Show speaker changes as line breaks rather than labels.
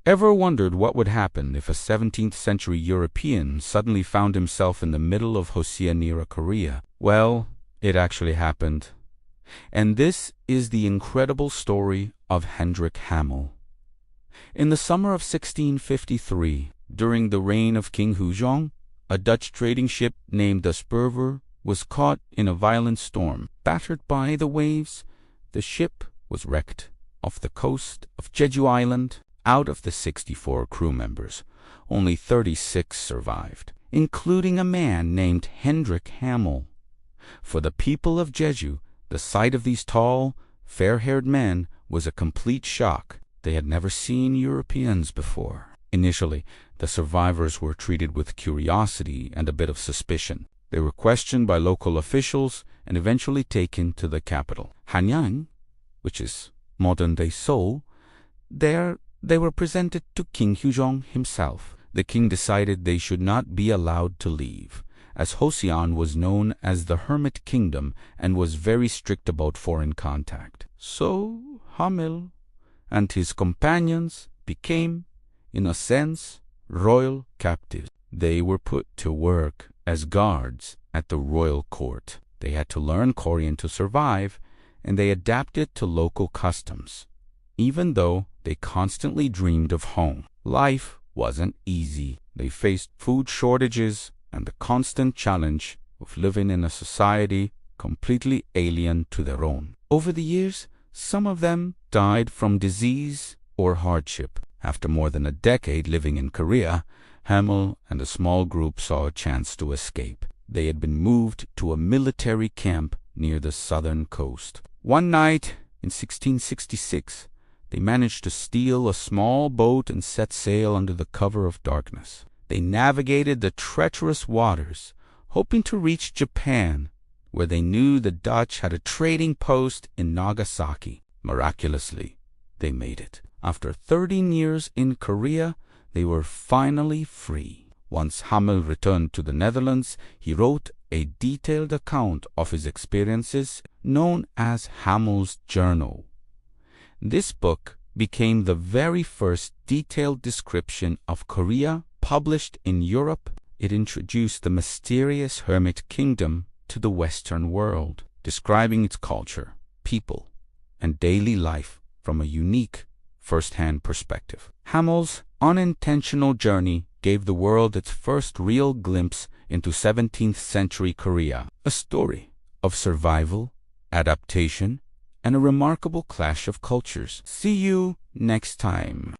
Ever wondered what would happen if a 17th century European suddenly found himself in the middle of Joseon-era Korea? Well, it actually happened. And this is the incredible story of Hendrik Hamel. In the summer of 1653, during the reign of King Huzong, a Dutch trading ship named the Spurver was caught in a violent storm. Battered by the waves, the ship was wrecked off the coast of Jeju Island. Out of the 64 crew members, only 36 survived, including a man named Hendrik Hamel. For the people of Jeju, the sight of these tall, fair-haired men was a complete shock. They had never seen Europeans before. Initially, the survivors were treated with curiosity and a bit of suspicion. They were questioned by local officials and eventually taken to the capital, Hanyang, which is modern-day Seoul. There, they were presented to King Huzong himself. The king decided they should not be allowed to leave, as Joseon was known as the Hermit Kingdom and was very strict about foreign contact. So Hamel and his companions became, in a sense, royal captives. They were put to work as guards at the royal court. They had to learn Korean to survive, and they adapted to local customs. Even though they constantly dreamed of home, life wasn't easy. They faced food shortages and the constant challenge of living in a society completely alien to their own. Over the years, some of them died from disease or hardship. After more than a decade living in Korea, Hamel and a small group saw a chance to escape. They had been moved to a military camp near the southern coast. One night in 1666, they managed to steal a small boat and set sail under the cover of darkness. They navigated the treacherous waters, hoping to reach Japan, where they knew the Dutch had a trading post in Nagasaki. Miraculously, they made it. After 13 years in Korea, they were finally free. Once Hamel returned to the Netherlands, he wrote a detailed account of his experiences known as Hamel's Journal. This book became the very first detailed description of Korea published in Europe. It introduced the mysterious Hermit Kingdom to the Western world, describing its culture, people, and daily life from a unique first-hand perspective. Hamel's unintentional journey gave the world its first real glimpse into 17th century Korea, a story of survival, adaptation, and a remarkable clash of cultures. See you next time.